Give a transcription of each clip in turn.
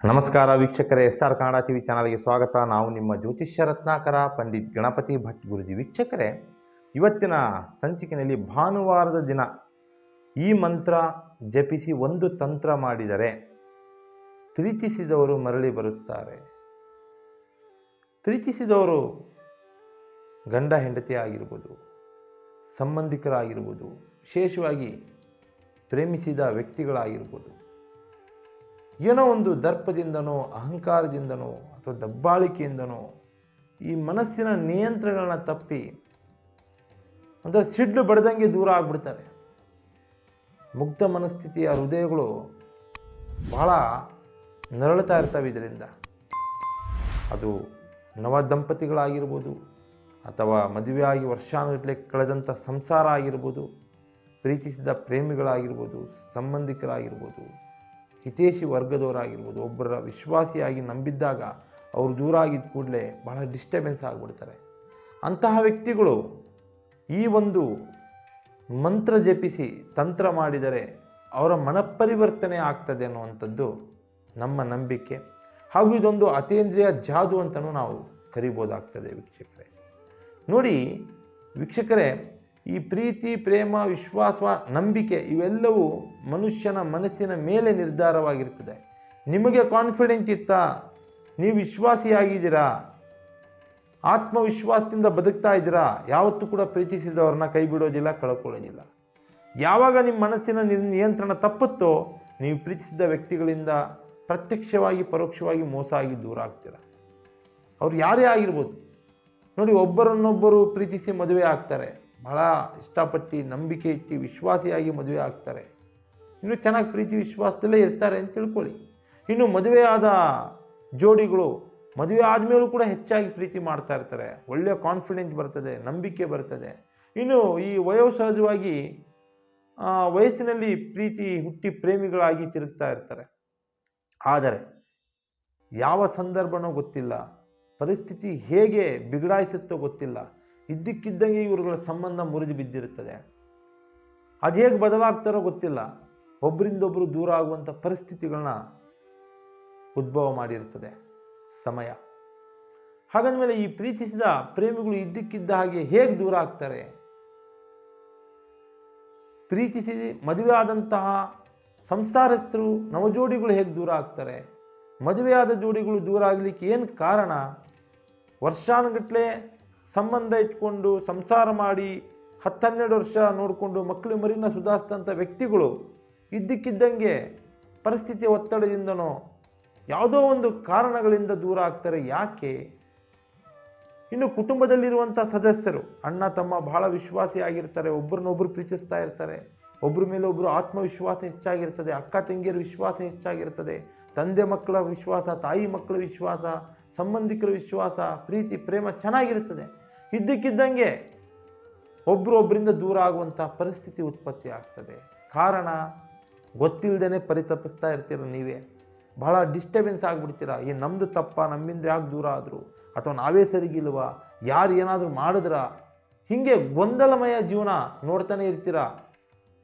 ನಮಸ್ಕಾರ ವೀಕ್ಷಕರೇ, SR Kannada TV ಚಾನಲ್ಗೆ ಸ್ವಾಗತ. ನಾವು ನಿಮ್ಮ ಜ್ಯೋತಿಷ್ಯ ರತ್ನಾಕರ ಪಂಡಿತ್ ಗಣಪತಿ ಭಟ್ ಗುರುಜಿ. ವೀಕ್ಷಕರೇ, ಇವತ್ತಿನ ಸಂಚಿಕೆಯಲ್ಲಿ ಭಾನುವಾರದ ದಿನ ಈ ಮಂತ್ರ ಜಪಿಸಿ ಒಂದು ತಂತ್ರ ಮಾಡಿದರೆ ಪ್ರೀತಿಸಿದವರು ಮರಳಿ ಬರುತ್ತಾರೆ. ಪ್ರೀತಿಸಿದವರು ಗಂಡ ಹೆಂಡತಿ ಆಗಿರ್ಬೋದು, ಸಂಬಂಧಿಕರಾಗಿರ್ಬೋದು, ವಿಶೇಷವಾಗಿ ಪ್ರೇಮಿಸಿದ ವ್ಯಕ್ತಿಗಳಾಗಿರ್ಬೋದು, ಏನೋ ಒಂದು ದರ್ಪದಿಂದನೋ ಅಹಂಕಾರದಿಂದನೋ ಅಥವಾ ದಬ್ಬಾಳಿಕೆಯಿಂದನೋ ಈ ಮನಸ್ಸಿನ ನಿಯಂತ್ರಣಗಳನ್ನ ತಪ್ಪಿ ಅಂದರೆ ಸಿಡ್ಲು ಬಡ್ದಂಗೆ ದೂರ ಆಗ್ಬಿಡ್ತಾರೆ. ಮುಗ್ಧ ಮನಸ್ಥಿತಿಯ ಹೃದಯಗಳು ಬಹಳ ನರಳುತ್ತಾ ಇರ್ತವೆ. ಇದರಿಂದ ಅದು ನವ ದಂಪತಿಗಳಾಗಿರ್ಬೋದು ಅಥವಾ ಮದುವೆಯಾಗಿ ವರ್ಷಾನುಗಟ್ಟಲೆ ಕಳೆದಂಥ ಸಂಸಾರ ಆಗಿರ್ಬೋದು, ಪ್ರೀತಿಸಿದ ಪ್ರೇಮಿಗಳಾಗಿರ್ಬೋದು, ಸಂಬಂಧಿಕರಾಗಿರ್ಬೋದು, ಹಿತೇಶಿ ವರ್ಗದವರಾಗಿರ್ಬೋದು. ಒಬ್ಬರ ವಿಶ್ವಾಸಿಯಾಗಿ ನಂಬಿದ್ದಾಗ ಅವರು ದೂರ ಆಗಿದ್ದ ಕೂಡಲೇ ಬಹಳ ಡಿಸ್ಟರ್ಬೆನ್ಸ್ ಆಗಿಬಿಡ್ತಾರೆ. ಅಂತಹ ವ್ಯಕ್ತಿಗಳು ಈ ಒಂದು ಮಂತ್ರ ಜಪಿಸಿ ತಂತ್ರ ಮಾಡಿದರೆ ಅವರ ಮನಪರಿವರ್ತನೆ ಆಗ್ತದೆ ಅನ್ನುವಂಥದ್ದು ನಮ್ಮ ನಂಬಿಕೆ. ಹಾಗೂ ಇದೊಂದು ಅತೀಂದ್ರಿಯ ಜಾದು ಅಂತಲೂ ನಾವು ಕರಿಬೋದಾಗ್ತದೆ. ವೀಕ್ಷಕರೇ ನೋಡಿ, ವೀಕ್ಷಕರೇ, ಈ ಪ್ರೀತಿ, ಪ್ರೇಮ, ವಿಶ್ವಾಸ, ನಂಬಿಕೆ ಇವೆಲ್ಲವೂ ಮನುಷ್ಯನ ಮನಸ್ಸಿನ ಮೇಲೆ ನಿರ್ಧಾರವಾಗಿರ್ತದೆ. ನಿಮಗೆ ಕಾನ್ಫಿಡೆಂಟ್ ಇತ್ತಾ, ನೀವು ವಿಶ್ವಾಸಿಯಾಗಿದ್ದೀರಾ, ಆತ್ಮವಿಶ್ವಾಸದಿಂದ ಬದುಕ್ತಾ ಇದ್ದೀರಾ, ಯಾವತ್ತೂ ಕೂಡ ಪ್ರೀತಿಸಿದವ್ರನ್ನ ಕೈ ಬಿಡೋದಿಲ್ಲ, ಕಳ್ಕೊಳ್ಳೋದಿಲ್ಲ. ಯಾವಾಗ ನಿಮ್ಮ ಮನಸ್ಸಿನ ನಿಯಂತ್ರಣ ತಪ್ಪುತ್ತೋ ನೀವು ಪ್ರೀತಿಸಿದ ವ್ಯಕ್ತಿಗಳಿಂದ ಪ್ರತ್ಯಕ್ಷವಾಗಿ ಪರೋಕ್ಷವಾಗಿ ಮೋಸ ಆಗಿ ದೂರ ಆಗ್ತೀರ. ಅವ್ರು ಯಾರೇ ಆಗಿರ್ಬೋದು ನೋಡಿ, ಒಬ್ಬರನ್ನೊಬ್ಬರು ಪ್ರೀತಿಸಿ ಮದುವೆ ಆಗ್ತಾರೆ, ಬಹಳ ಇಷ್ಟಪಟ್ಟು ನಂಬಿಕೆ ಇಟ್ಟು ವಿಶ್ವಾಸಿಯಾಗಿ ಮದುವೆ ಆಗ್ತಾರೆ, ಇನ್ನು ಚೆನ್ನಾಗಿ ಪ್ರೀತಿ ವಿಶ್ವಾಸದಲ್ಲೇ ಇರ್ತಾರೆ ಅಂತ ತಿಳ್ಕೊಳ್ಳಿ. ಇನ್ನು ಮದುವೆಯಾದ ಜೋಡಿಗಳು ಮದುವೆ ಆದಮೇಲೂ ಕೂಡ ಹೆಚ್ಚಾಗಿ ಪ್ರೀತಿ ಮಾಡ್ತಾ ಇರ್ತಾರೆ, ಒಳ್ಳೆಯ ಕಾನ್ಫಿಡೆನ್ಸ್ ಬರ್ತದೆ, ನಂಬಿಕೆ ಬರ್ತದೆ. ಇನ್ನು ಈ ವಯೋಸಹಜವಾಗಿ ವಯಸ್ಸಿನಲ್ಲಿ ಪ್ರೀತಿ ಹುಟ್ಟಿ ಪ್ರೇಮಿಗಳಾಗಿ ತಿರುಗ್ತಾ ಇರ್ತಾರೆ. ಆದರೆ ಯಾವ ಸಂದರ್ಭನೋ ಗೊತ್ತಿಲ್ಲ, ಪರಿಸ್ಥಿತಿ ಹೇಗೆ ಬಿಗಡಾಯಿಸುತ್ತೋ ಗೊತ್ತಿಲ್ಲ, ಇದ್ದಕ್ಕಿದ್ದಂಗೆ ಇವುಗಳ ಸಂಬಂಧ ಮುರಿದು ಬಿದ್ದಿರುತ್ತದೆ. ಅದು ಹೇಗೆ ಬದಲಾಗ್ತಾರೋ ಗೊತ್ತಿಲ್ಲ, ಒಬ್ಬರಿಂದೊಬ್ಬರು ದೂರ ಆಗುವಂಥ ಪರಿಸ್ಥಿತಿಗಳನ್ನ ಉದ್ಭವ ಮಾಡಿರ್ತದೆ ಸಮಯ. ಹಾಗಂದ್ಮೇಲೆ ಈ ಪ್ರೀತಿಸಿದ ಪ್ರೇಮಿಗಳು ಇದ್ದಕ್ಕಿದ್ದ ಹಾಗೆ ಹೇಗೆ ದೂರ ಆಗ್ತಾರೆ? ಪ್ರೀತಿಸಿ ಮದುವೆ ಆದಂತಹ ಸಂಸಾರಸ್ಥರು ನವಜೋಡಿಗಳು ಹೇಗೆ ದೂರ ಆಗ್ತಾರೆ? ಮದುವೆಯಾದ ಜೋಡಿಗಳು ದೂರ ಆಗಲಿಕ್ಕೆ ಏನು ಕಾರಣ? ವರ್ಷಾನುಗಟ್ಟಲೆ ಸಂಬಂಧ ಇಟ್ಕೊಂಡು ಸಂಸಾರ ಮಾಡಿ 10-12 ವರ್ಷ ನೋಡಿಕೊಂಡು ಮಕ್ಕಳು ಮರಿನ ಸುಧಾರಿಸಿದಂಥ ವ್ಯಕ್ತಿಗಳು ಇದ್ದಕ್ಕಿದ್ದಂಗೆ ಪರಿಸ್ಥಿತಿಯ ಒತ್ತಡದಿಂದನೋ ಯಾವುದೋ ಒಂದು ಕಾರಣಗಳಿಂದ ದೂರ ಆಗ್ತಾರೆ. ಯಾಕೆ? ಇನ್ನು ಕುಟುಂಬದಲ್ಲಿರುವಂಥ ಸದಸ್ಯರು ಅಣ್ಣ ತಮ್ಮ ಬಹಳ ವಿಶ್ವಾಸಿಯಾಗಿರ್ತಾರೆ, ಒಬ್ಬರನ್ನೊಬ್ಬರು ಪ್ರೀತಿಸ್ತಾ ಇರ್ತಾರೆ, ಒಬ್ಬರ ಮೇಲೆ ಒಬ್ಬರು ಆತ್ಮವಿಶ್ವಾಸ ಹೆಚ್ಚಾಗಿರ್ತದೆ, ಅಕ್ಕ ತಂಗಿಯರ ವಿಶ್ವಾಸ ಹೆಚ್ಚಾಗಿರ್ತದೆ, ತಂದೆ ಮಕ್ಕಳ ವಿಶ್ವಾಸ, ತಾಯಿ ಮಕ್ಕಳ ವಿಶ್ವಾಸ, ಸಂಬಂಧಿಕರ ವಿಶ್ವಾಸ, ಪ್ರೀತಿ ಪ್ರೇಮ ಚೆನ್ನಾಗಿರ್ತದೆ. ಇದ್ದಕ್ಕಿದ್ದಂಗೆ ಒಬ್ಬರಿಂದ ದೂರ ಆಗುವಂಥ ಪರಿಸ್ಥಿತಿ ಉತ್ಪತ್ತಿ ಆಗ್ತದೆ. ಕಾರಣ ಗೊತ್ತಿಲ್ಲದೇ ಪರಿತಪಿಸ್ತಾ ಇರ್ತೀರ, ನೀವೇ ಬಹಳ ಡಿಸ್ಟರ್ಬೆನ್ಸ್ ಆಗಿಬಿಡ್ತೀರ. ಈ ನಮ್ಮದು ತಪ್ಪ, ನಮ್ಮಿಂದ ಯಾಕೆ ದೂರ ಆದರು, ಅಥವಾ ನಾವೇ ಸರಿಗಿಲ್ವಾ, ಯಾರು ಏನಾದರೂ ಮಾಡಿದ್ರ, ಹೀಗೆ ಗೊಂದಲಮಯ ಜೀವನ ನೋಡ್ತಾನೆ ಇರ್ತೀರ.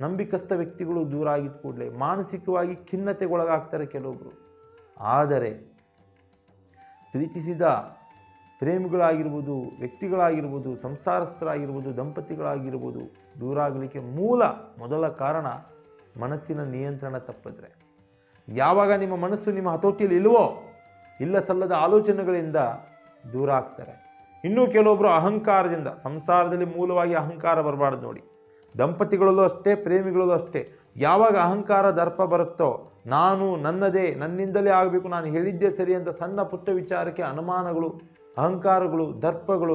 ನಂಬಿಕಸ್ಥ ವ್ಯಕ್ತಿಗಳು ದೂರ ಆಗಿದ್ದ ಕೂಡಲೇ ಮಾನಸಿಕವಾಗಿ ಖಿನ್ನತೆಗೊಳಗಾಗ್ತಾರೆ ಕೆಲವೊಬ್ಬರು. ಆದರೆ ಪ್ರೀತಿಸಿದ ಪ್ರೇಮಿಗಳಾಗಿರ್ಬೋದು, ವ್ಯಕ್ತಿಗಳಾಗಿರ್ಬೋದು, ಸಂಸಾರಸ್ಥರಾಗಿರ್ಬೋದು, ದಂಪತಿಗಳಾಗಿರ್ಬೋದು ದೂರ ಆಗಲಿಕ್ಕೆ ಮೊದಲ ಕಾರಣ ಮನಸ್ಸಿನ ನಿಯಂತ್ರಣ ತಪ್ಪಿದ್ರೆ. ಯಾವಾಗ ನಿಮ್ಮ ಮನಸ್ಸು ನಿಮ್ಮ ಹತೋಟಿಯಲ್ಲಿ ಇಲ್ವೋ, ಇಲ್ಲ ಸಲ್ಲದ ಆಲೋಚನೆಗಳಿಂದ ದೂರ ಆಗ್ತಾರೆ. ಇನ್ನೂ ಕೆಲವೊಬ್ಬರು ಅಹಂಕಾರದಿಂದ, ಸಂಸಾರದಲ್ಲಿ ಮೂಲವಾಗಿ ಅಹಂಕಾರ ಬರಬಾರ್ದು ನೋಡಿ, ದಂಪತಿಗಳಲ್ಲೂ ಅಷ್ಟೇ, ಪ್ರೇಮಿಗಳಲ್ಲೂ ಅಷ್ಟೇ. ಯಾವಾಗ ಅಹಂಕಾರ ದರ್ಪ ಬರುತ್ತೋ, ನಾನು ನನ್ನದೇ, ನನ್ನಿಂದಲೇ ಆಗಬೇಕು, ನಾನು ಹೇಳಿದ್ದೇ ಸರಿ ಅಂತ ಸಣ್ಣ ಪುಟ್ಟ ವಿಚಾರಕ್ಕೆ ಅನುಮಾನಗಳು, ಅಹಂಕಾರಗಳು, ದರ್ಪಗಳು,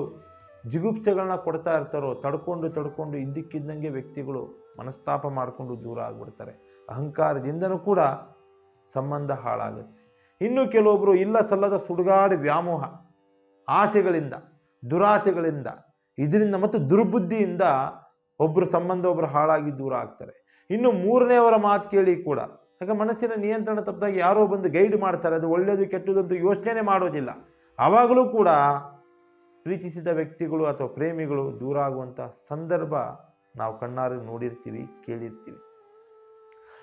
ಜಿಗುಪ್ಸೆಗಳನ್ನ ಕೊಡ್ತಾ ಇರ್ತಾರೋ, ತಡ್ಕೊಂಡು ಇದ್ದಕ್ಕಿದ್ದಂಗೆ ವ್ಯಕ್ತಿಗಳು ಮನಸ್ತಾಪ ಮಾಡಿಕೊಂಡು ದೂರ ಆಗಿಬಿಡ್ತಾರೆ. ಅಹಂಕಾರದಿಂದನೂ ಕೂಡ ಸಂಬಂಧ ಹಾಳಾಗುತ್ತೆ. ಇನ್ನು ಕೆಲವೊಬ್ಬರು ಇಲ್ಲ ಸಲ್ಲದ ಸುಡುಗಾಡು ವ್ಯಾಮೋಹ, ಆಸೆಗಳಿಂದ, ದುರಾಸೆಗಳಿಂದ, ಇದರಿಂದ ಮತ್ತು ದುರ್ಬುದ್ಧಿಯಿಂದ ಒಬ್ಬರು ಹಾಳಾಗಿ ದೂರ ಆಗ್ತಾರೆ. ಇನ್ನು ಮೂರನೆಯವರ ಮಾತು ಕೇಳಿ ಕೂಡ, ಯಾಕೆ ಮನಸ್ಸಿನ ನಿಯಂತ್ರಣ ತಪ್ಪಿದಾಗ ಯಾರೋ ಬಂದು ಗೈಡ್ ಮಾಡ್ತಾರೆ, ಅದು ಒಳ್ಳೆಯದು ಕೆಟ್ಟದಂತೂ ಯೋಚನೆ ಮಾಡೋದಿಲ್ಲ. ಆವಾಗಲೂ ಕೂಡ ಪ್ರೀತಿಸಿದ ವ್ಯಕ್ತಿಗಳು ಅಥವಾ ಪ್ರೇಮಿಗಳು ದೂರ ಆಗುವಂಥ ಸಂದರ್ಭ ನಾವು ಕಣ್ಣಾರೆ ನೋಡಿರ್ತೀವಿ, ಕೇಳಿರ್ತೀವಿ.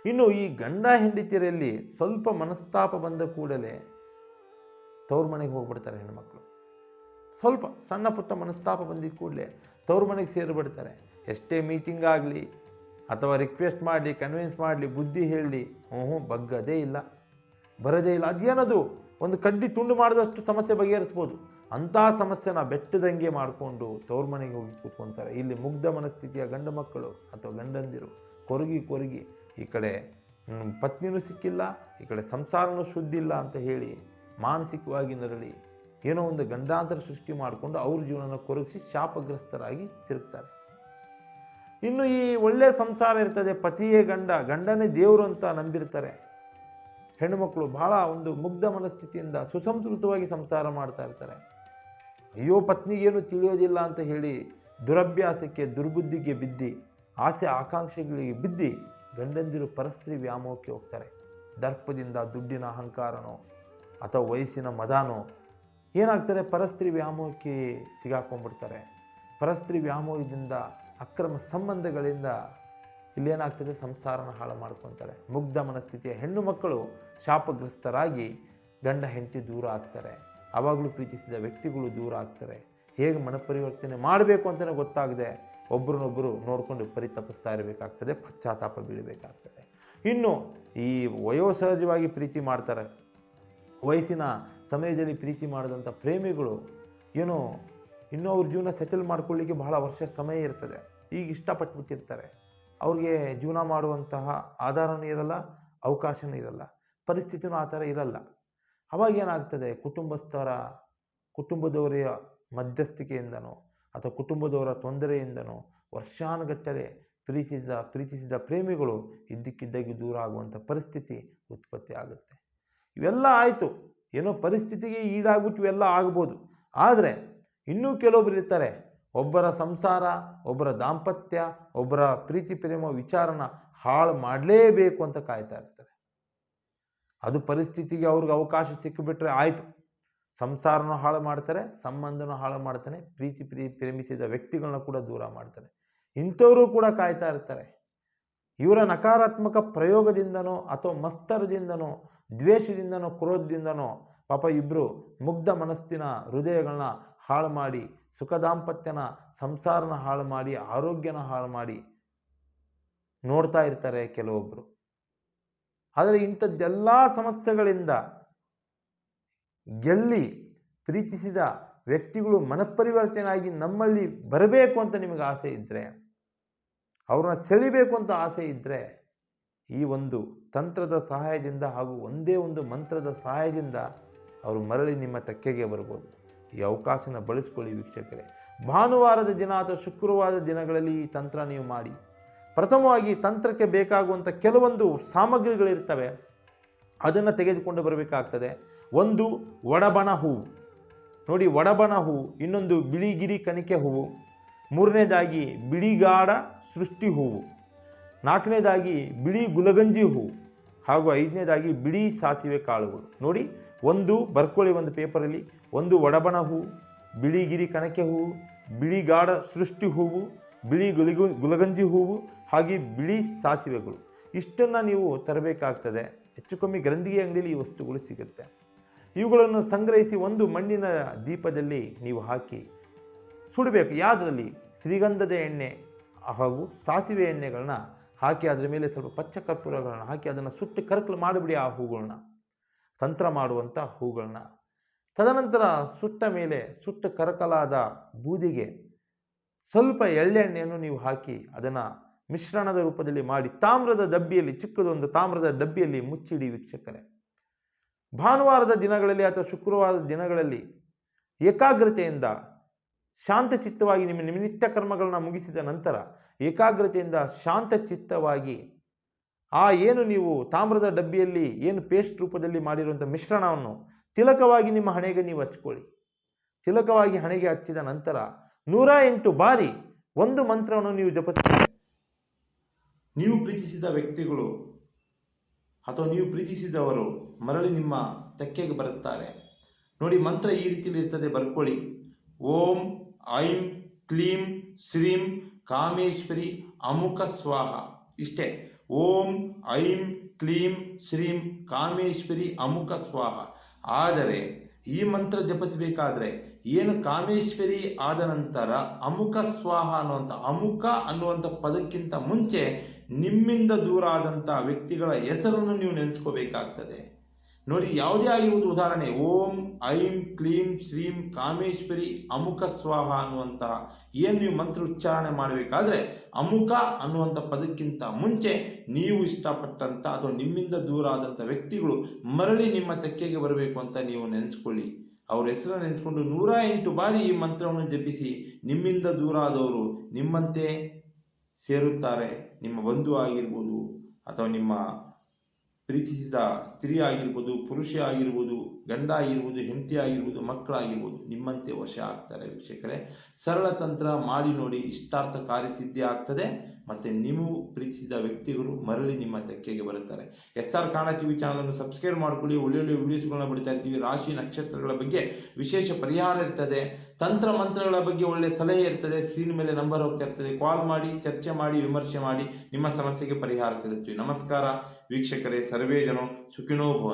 ಇನ್ನು ಈ ಗಂಡ ಹೆಂಡತಿಯರಲ್ಲಿ ಸ್ವಲ್ಪ ಮನಸ್ತಾಪ ಬಂದ ಕೂಡಲೇ ತವ್ರ ಮನೆಗೆ ಹೋಗ್ಬಿಡ್ತಾರೆ ಹೆಣ್ಮಕ್ಳು. ಸ್ವಲ್ಪ ಸಣ್ಣ ಪುಟ್ಟ ಮನಸ್ತಾಪ ಬಂದಿದ್ದ ಕೂಡಲೇ ತವ್ರ ಮನೆಗೆ ಸೇರಿಬಿಡ್ತಾರೆ. ಎಷ್ಟೇ ಮೀಟಿಂಗ್ ಆಗಲಿ ಅಥವಾ ರಿಕ್ವೆಸ್ಟ್ ಮಾಡಲಿ, ಕನ್ವಿನ್ಸ್ ಮಾಡಲಿ, ಬುದ್ಧಿ ಹೇಳಲಿ, ಬಗ್ಗದೇ ಇಲ್ಲ, ಬರದೇ ಇಲ್ಲ. ಅದೇನದು ಒಂದು ಕಡ್ಡಿ ತುಂಡು ಮಾಡಿದಷ್ಟು ಸಮಸ್ಯೆ ಬಗೆಹರಿಸ್ಬೋದು. ಅಂತಹ ಸಮಸ್ಯೆನ ಬೆಟ್ಟದಂಗೆ ಮಾಡಿಕೊಂಡು ತವ್ರ ಮನೆಗೆ ಹೋಗಿ ಕೂತ್ಕೊತಾರೆ. ಇಲ್ಲಿ ಮುಗ್ಧ ಮನಸ್ಥಿತಿಯ ಗಂಡು ಮಕ್ಕಳು ಅಥವಾ ಗಂಡಂದಿರು ಕೊರಗಿ ಈ ಕಡೆ ಪತ್ನಿನೂ ಸಿಕ್ಕಿಲ್ಲ, ಈ ಕಡೆ ಸಂಸಾರನೂ ಶುದ್ಧಿ ಇಲ್ಲ ಅಂತ ಹೇಳಿ ಮಾನಸಿಕವಾಗಿ ನರಳಿ ಏನೋ ಒಂದು ಗಂಡಾಂತರ ಸೃಷ್ಟಿ ಮಾಡಿಕೊಂಡು ಅವ್ರ ಜೀವನನ ಕೊರಗಿಸಿ ಶಾಪಗ್ರಸ್ತರಾಗಿ ತಿರುಗ್ತಾರೆ. ಇನ್ನು ಈ ಒಳ್ಳೆಯ ಸಂಸಾರ ಇರ್ತದೆ, ಪತಿಯೇ ಗಂಡನೇ ದೇವರು ಅಂತ ನಂಬಿರ್ತಾರೆ ಹೆಣ್ಣುಮಕ್ಕಳು. ಬಹಳ ಒಂದು ಮುಗ್ಧ ಮನಸ್ಥಿತಿಯಿಂದ ಸುಸಂಸ್ಕೃತವಾಗಿ ಸಂಸಾರ ಮಾಡ್ತಾ ಇರ್ತಾರೆ. ಅಯ್ಯೋ ಪತ್ನಿಗೇನು ತಿಳಿಯೋದಿಲ್ಲ ಅಂತ ಹೇಳಿ ದುರಭ್ಯಾಸಕ್ಕೆ, ದುರ್ಬುದ್ಧಿಗೆ ಬಿದ್ದಿ, ಆಸೆ ಆಕಾಂಕ್ಷೆಗಳಿಗೆ ಬಿದ್ದಿ ಗಂಡಂದಿರು ಪರಸ್ತ್ರೀ ವ್ಯಾಮೋಹಕ್ಕೆ ಹೋಗ್ತಾರೆ. ದರ್ಪದಿಂದ, ದುಡ್ಡಿನ ಅಹಂಕಾರನೋ ಅಥವಾ ವಯಸ್ಸಿನ ಮದಾನೋ ಏನಾಗ್ತಾರೆ, ಪರಸ್ತ್ರೀ ವ್ಯಾಮೋಹಕ್ಕೆ ಸಿಗಾಕೊಂಡ್ಬಿಡ್ತಾರೆ. ಪರಸ್ತ್ರೀ ವ್ಯಾಮೋಹದಿಂದ, ಅಕ್ರಮ ಸಂಬಂಧಗಳಿಂದ ಇಲ್ಲೇನಾಗ್ತದೆ, ಸಂಸಾರನ ಹಾಳು ಮಾಡ್ಕೊತಾರೆ. ಮುಗ್ಧ ಮನಸ್ಥಿತಿಯ ಹೆಣ್ಣು ಮಕ್ಕಳು ಶಾಪಗ್ರಸ್ತರಾಗಿ ಗಂಡ ಹೆಂಡತಿ ದೂರ ಆಗ್ತಾರೆ. ಆವಾಗಲೂ ಪ್ರೀತಿಸಿದ ವ್ಯಕ್ತಿಗಳು ದೂರ ಆಗ್ತಾರೆ. ಹೇಗೆ ಮನಪರಿವರ್ತನೆ ಮಾಡಬೇಕು ಅಂತಲೇ ಗೊತ್ತಾಗದೆ ಒಬ್ಬರನ್ನೊಬ್ಬರು ನೋಡಿಕೊಂಡು ಪರಿತಪಿಸ್ತಾ ಇರಬೇಕಾಗ್ತದೆ, ಪಶ್ಚಾತ್ತಾಪ ಬೀಳಬೇಕಾಗ್ತದೆ. ಇನ್ನು ಈ ವಯೋಸಹಜವಾಗಿ ಪ್ರೀತಿ ಮಾಡ್ತಾರೆ, ವಯಸ್ಸಿನ ಸಮಯದಲ್ಲಿ ಪ್ರೀತಿ ಮಾಡಿದಂಥ ಪ್ರೇಮಿಗಳು ಏನೋ ಇನ್ನೂ ಅವ್ರ ಜೀವನ ಸೆಟಲ್ ಮಾಡ್ಕೊಳ್ಳಿಕ್ಕೆ ಬಹಳ ವರ್ಷ ಸಮಯ ಇರ್ತದೆ. ಈಗ ಇಷ್ಟಪಟ್ಬಿಟ್ಟಿರ್ತಾರೆ, ಅವ್ರಿಗೆ ಜೀವನ ಮಾಡುವಂತಹ ಆಧಾರನೂ ಇರಲ್ಲ, ಅವಕಾಶನೂ ಇರಲ್ಲ, ಪರಿಸ್ಥಿತಿನೂ ಆ ಥರ ಇರಲ್ಲ. ಅವಾಗ ಏನಾಗ್ತದೆ, ಕುಟುಂಬದವರ ಮಧ್ಯಸ್ಥಿಕೆಯಿಂದನೋ ಅಥವಾ ಕುಟುಂಬದವರ ತೊಂದರೆಯಿಂದನೋ ವರ್ಷಾನುಗಟ್ಟಲೆ ಪ್ರೀತಿಸಿದ ಪ್ರೇಮಿಗಳು ಇದ್ದಕ್ಕಿದ್ದಾಗಿ ದೂರ ಆಗುವಂಥ ಪರಿಸ್ಥಿತಿ ಉತ್ಪತ್ತಿ ಆಗುತ್ತೆ. ಇವೆಲ್ಲ ಆಯಿತು, ಏನೋ ಪರಿಸ್ಥಿತಿಗೆ ಈಡಾಗ್ಬಿಟ್ಟು ಇವೆಲ್ಲ ಆಗ್ಬೋದು. ಆದರೆ ಇನ್ನೂ ಕೆಲವೊಬ್ರು ಇರ್ತಾರೆ, ಒಬ್ಬರ ಸಂಸಾರ, ಒಬ್ಬರ ದಾಂಪತ್ಯ, ಒಬ್ಬರ ಪ್ರೀತಿ ಪ್ರೇಮ ವಿಚಾರನ ಹಾಳು ಮಾಡಲೇಬೇಕು ಅಂತ ಕಾಯ್ತಾ ಇರ್ತಾರೆ. ಅದು ಪರಿಸ್ಥಿತಿಗೆ ಅವ್ರಿಗೆ ಅವಕಾಶ ಸಿಕ್ಕಿಬಿಟ್ರೆ ಆಯಿತು, ಸಂಸಾರನೂ ಹಾಳು ಮಾಡ್ತಾರೆ, ಸಂಬಂಧನೂ ಹಾಳು ಮಾಡ್ತಾನೆ, ಪ್ರೇಮಿಸಿದ ವ್ಯಕ್ತಿಗಳನ್ನ ಕೂಡ ದೂರ ಮಾಡ್ತಾನೆ. ಇಂಥವರು ಕೂಡ ಕಾಯ್ತಾ ಇರ್ತಾರೆ. ಇವರ ನಕಾರಾತ್ಮಕ ಪ್ರಯೋಗದಿಂದನೋ ಅಥವಾ ಮಸ್ತರದಿಂದನೋ, ದ್ವೇಷದಿಂದನೋ, ಕ್ರೋಧದಿಂದನೋ ಪಾಪ ಇಬ್ಬರು ಮುಗ್ಧ ಮನಸ್ಸಿನ ಹೃದಯಗಳನ್ನ ಹಾಳು ಮಾಡಿ, ಸುಖ ದಾಂಪತ್ಯನ ಸಂಸಾರನ ಹಾಳು ಮಾಡಿ, ಆರೋಗ್ಯನ ಹಾಳು ಮಾಡಿ ನೋಡ್ತಾ ಇರ್ತಾರೆ ಕೆಲವೊಬ್ಬರು. ಆದರೆ ಇಂಥದ್ದೆಲ್ಲ ಸಮಸ್ಯೆಗಳಿಂದ ಗೆಲ್ಲಿ ಪ್ರೀತಿಸಿದ ವ್ಯಕ್ತಿಗಳು ಮನಪರಿವರ್ತನೆಯಾಗಿ ನಮ್ಮಲ್ಲಿ ಬರಬೇಕು ಅಂತ ನಿಮಗೆ ಆಸೆ ಇದ್ದರೆ, ಅವ್ರನ್ನ ಸೆಳಿಬೇಕು ಅಂತ ಆಸೆ ಇದ್ದರೆ, ಈ ಒಂದು ತಂತ್ರದ ಸಹಾಯದಿಂದ ಹಾಗೂ ಒಂದೇ ಒಂದು ಮಂತ್ರದ ಸಹಾಯದಿಂದ ಅವರು ಮರಳಿ ನಿಮ್ಮ ತೆಕ್ಕೆಗೆ ಬರ್ಬೋದು. ಈ ಅವಕಾಶನ ಬಳಸ್ಕೊಳ್ಳಿ ವೀಕ್ಷಕರೇ. ಭಾನುವಾರದ ದಿನ ಅಥವಾ ಶುಕ್ರವಾರದ ದಿನಗಳಲ್ಲಿ ಈ ತಂತ್ರ ನೀವು ಮಾಡಿ. ಪ್ರಥಮವಾಗಿ ತಂತ್ರಕ್ಕೆ ಬೇಕಾಗುವಂಥ ಕೆಲವೊಂದು ಸಾಮಗ್ರಿಗಳಿರ್ತವೆ, ಅದನ್ನು ತೆಗೆದುಕೊಂಡು ಬರಬೇಕಾಗ್ತದೆ. ಒಂದು ಒಡಬಣ ಹೂವು, ನೋಡಿ ಒಡಬಣ ಹೂವು, ಇನ್ನೊಂದು ಬಿಳಿಗಿರಿ ಕಣಿಕೆ ಹೂವು, ಮೂರನೇದಾಗಿ ಬಿಳಿಗಾಡ ಸೃಷ್ಟಿ ಹೂವು, ನಾಲ್ಕನೇದಾಗಿ ಬಿಳಿ ಗುಲಗಂಜಿ ಹೂವು ಹಾಗೂ ಐದನೇದಾಗಿ ಬಿಳಿ ಸಾಸಿವೆ ಕಾಳುಗಳು. ನೋಡಿ, ಒಂದು ಬರ್ಕೊಳ್ಳಿ ಒಂದು ಪೇಪರಲ್ಲಿ, ಒಂದು ಒಡಬಣ ಹೂವು, ಬಿಳಿಗಿರಿ ಕಣಕೆ ಹೂವು, ಬಿಳಿಗಾಡ ಸೃಷ್ಟಿ ಹೂವು, ಬಿಳಿ ಗುಲಗಂಜಿ ಹೂವು ಹಾಗೆ ಬಿಳಿ ಸಾಸಿವೆಗಳು. ಇಷ್ಟನ್ನು ನೀವು ತರಬೇಕಾಗ್ತದೆ. ಹೆಚ್ಚು ಕಮ್ಮಿ ಗ್ರಂಥಿಗೆ ಅಂಗಡಿಯಲ್ಲಿ ಈ ವಸ್ತುಗಳು ಸಿಗುತ್ತೆ. ಇವುಗಳನ್ನು ಸಂಗ್ರಹಿಸಿ ಒಂದು ಮಣ್ಣಿನ ದೀಪದಲ್ಲಿ ನೀವು ಹಾಕಿ ಸುಡಬೇಕು. ಯಾವುದರಲ್ಲಿ? ಶ್ರೀಗಂಧದ ಎಣ್ಣೆ ಹಾಗೂ ಸಾಸಿವೆ ಎಣ್ಣೆಗಳನ್ನ ಹಾಕಿ ಅದರ ಮೇಲೆ ಸ್ವಲ್ಪ ಪಚ್ಚ ಕರ್ಪೂರಗಳನ್ನ ಹಾಕಿ ಅದನ್ನು ಸುಟ್ಟು ಕರಕಲು ಮಾಡಿಬಿಡಿ ಆ ಹೂಗಳನ್ನ, ತಂತ್ರ ಮಾಡುವಂಥ ಹೂಗಳನ್ನ. ತದನಂತರ ಸುಟ್ಟ ಮೇಲೆ ಸುಟ್ಟ ಕರಕಲಾದ ಬೂದಿಗೆ ಸ್ವಲ್ಪ ಎಳ್ಳೆಣ್ಣೆಯನ್ನು ನೀವು ಹಾಕಿ ಅದನ್ನು ಮಿಶ್ರಣದ ರೂಪದಲ್ಲಿ ಮಾಡಿ ತಾಮ್ರದ ಡಬ್ಬಿಯಲ್ಲಿ, ಚಿಕ್ಕದೊಂದು ತಾಮ್ರದ ಡಬ್ಬಿಯಲ್ಲಿ ಮುಚ್ಚಿಡಿ ವೀಕ್ಷಕರೇ. ಭಾನುವಾರದ ದಿನಗಳಲ್ಲಿ ಅಥವಾ ಶುಕ್ರವಾರದ ದಿನಗಳಲ್ಲಿ ಏಕಾಗ್ರತೆಯಿಂದ ಶಾಂತಚಿತ್ತವಾಗಿ ನಿಮ್ಮ ನಿತ್ಯ ಕರ್ಮಗಳನ್ನ ಮುಗಿಸಿದ ನಂತರ ಏಕಾಗ್ರತೆಯಿಂದ ಶಾಂತಚಿತ್ತವಾಗಿ ಏನು ನೀವು ತಾಮ್ರದ ಡಬ್ಬಿಯಲ್ಲಿ ಏನು ಪೇಸ್ಟ್ ರೂಪದಲ್ಲಿ ಮಾಡಿರುವಂಥ ಮಿಶ್ರಣವನ್ನು ತಿಲಕವಾಗಿ ನಿಮ್ಮ ಹಣೆಗೆ ನೀವು ಹಚ್ಕೊಳ್ಳಿ. ತಿಲಕವಾಗಿ ಹಣೆಗೆ ಹಚ್ಚಿದ ನಂತರ 108 ಬಾರಿ ಒಂದು ಮಂತ್ರವನ್ನು ನೀವು ಜಪಿಸಿ. ನೀವು ಪ್ರೀತಿಸಿದ ವ್ಯಕ್ತಿಗಳು ಅಥವಾ ನೀವು ಪ್ರೀತಿಸಿದವರು ಮರಳಿ ನಿಮ್ಮ ತೆಕ್ಕೆಗೆ ಬರುತ್ತಾರೆ. ನೋಡಿ, ಮಂತ್ರ ಈ ರೀತಿಯಲ್ಲಿ ಇರ್ತದೆ, ಬರ್ಕೊಳ್ಳಿ. ಓಂ ಐಂ ಕ್ಲೀಂ ಶ್ರೀಂ ಕಾಮೇಶ್ವರಿ ಅಮುಕ ಸ್ವಾಹ. ಇಷ್ಟೇ. ಓಂ ಐಂ ಕ್ಲೀಂ ಶ್ರೀಂ ಕಾಮೇಶ್ವರಿ ಅಮುಕ ಸ್ವಾಹ. ಆದರೆ ಈ ಮಂತ್ರ ಜಪಿಸಬೇಕಾದ್ರೆ ಏನು ಕಾಮೇಶ್ವರಿ ಆದ ನಂತರ ಅಮುಕ ಸ್ವಾಹ ಅನ್ನುವಂಥ ಪದಕ್ಕಿಂತ ಮುಂಚೆ ನಿಮ್ಮಿಂದ ದೂರ ಆದಂಥ ವ್ಯಕ್ತಿಗಳ ಹೆಸರನ್ನು ನೀವು ನೆನೆಸ್ಕೋಬೇಕಾಗ್ತದೆ. ನೋಡಿ, ಯಾವುದೇ ಆಗಿರುವುದು, ಉದಾಹರಣೆ ಓಂ ಐಂ ಕ್ಲೀಂ ಶ್ರೀಂ ಕಾಮೇಶ್ವರಿ ಅಮುಕ ಸ್ವಾಹ ಅನ್ನುವಂತಹ ಏನು ನೀವು ಮಂತ್ರ ಉಚ್ಚಾರಣೆ ಮಾಡಬೇಕಾದ್ರೆ ಅಮುಕ ಅನ್ನುವಂಥ ಪದಕ್ಕಿಂತ ಮುಂಚೆ ನೀವು ಇಷ್ಟಪಟ್ಟಂಥ ಅಥವಾ ನಿಮ್ಮಿಂದ ದೂರ ಆದಂಥ ವ್ಯಕ್ತಿಗಳು ಮರಳಿ ನಿಮ್ಮ ತೆಕ್ಕೆಗೆ ಬರಬೇಕು ಅಂತ ನೀವು ನೆನೆಸ್ಕೊಳ್ಳಿ. ಅವ್ರ ಹೆಸರನ್ನು ನೆನೆಸ್ಕೊಂಡು 108 ಬಾರಿ ಈ ಮಂತ್ರವನ್ನು ಜಪಿಸಿ. ನಿಮ್ಮಿಂದ ದೂರ ಆದವರು ನಿಮ್ಮಂತೆ ಸೇರುತ್ತಾರೆ. ನಿಮ್ಮ ಬಂಧು ಆಗಿರ್ಬೋದು, ಅಥವಾ ನಿಮ್ಮ ಪ್ರೀತಿಸಿದ ಸ್ತ್ರೀ ಆಗಿರ್ಬೋದು, ಪುರುಷ ಆಗಿರ್ಬೋದು, ಗಂಡ ಆಗಿರ್ಬೋದು, ಹೆಂಡತಿ ಆಗಿರ್ಬೋದು, ಮಕ್ಕಳಾಗಿರ್ಬೋದು, ನಿಮ್ಮಂತೆ ವಶ ಆಗ್ತಾರೆ. ವೀಕ್ಷಕರೇ, ಸರಳ ತಂತ್ರ ಮಾಡಿ ನೋಡಿ, ಇಷ್ಟಾರ್ಥ ಕಾರ್ಯಸಿದ್ಧಿ ಆಗ್ತದೆ. ಮತ್ತು ನೀವು ಪ್ರೀತಿಸಿದ ವ್ಯಕ್ತಿಗಳು ಮರಳಿ ನಿಮ್ಮ ತೆಕ್ಕೆಗೆ ಬರುತ್ತಾರೆ. SR ಕನ್ನಡ TV ಚಾನಲನ್ನು ಸಬ್ಸ್ಕ್ರೈಬ್ ಮಾಡಿಕೊಳ್ಳಿ. ಒಳ್ಳೊಳ್ಳೆ ವಿಡಿಯೋಸ್ಗಳನ್ನ ಬಿಡ್ತಾ ಇರ್ತೀವಿ. ರಾಶಿ ನಕ್ಷತ್ರಗಳ ಬಗ್ಗೆ ವಿಶೇಷ ಪರಿಹಾರ ಇರ್ತದೆ. ತಂತ್ರ ಮಂತ್ರಗಳ ಬಗ್ಗೆ ಒಳ್ಳೆ ಸಲಹೆ ಇರ್ತದೆ. ಸ್ಕ್ರೀನ್ ಮೇಲೆ ನಂಬರ್ ಹೋಗ್ತಾ ಇರ್ತದೆ. ಕಾಲ್ ಮಾಡಿ, ಚರ್ಚೆ ಮಾಡಿ, ವಿಮರ್ಶೆ ಮಾಡಿ ನಿಮ್ಮ ಸಮಸ್ಯೆಗೆ ಪರಿಹಾರ ತಿಳಿಸ್ತೀವಿ. ನಮಸ್ಕಾರ ವೀಕ್ಷಕರೇ, ಸರ್ವೇ ಜನ ಸುಖಿನೋ ಭವಂತು.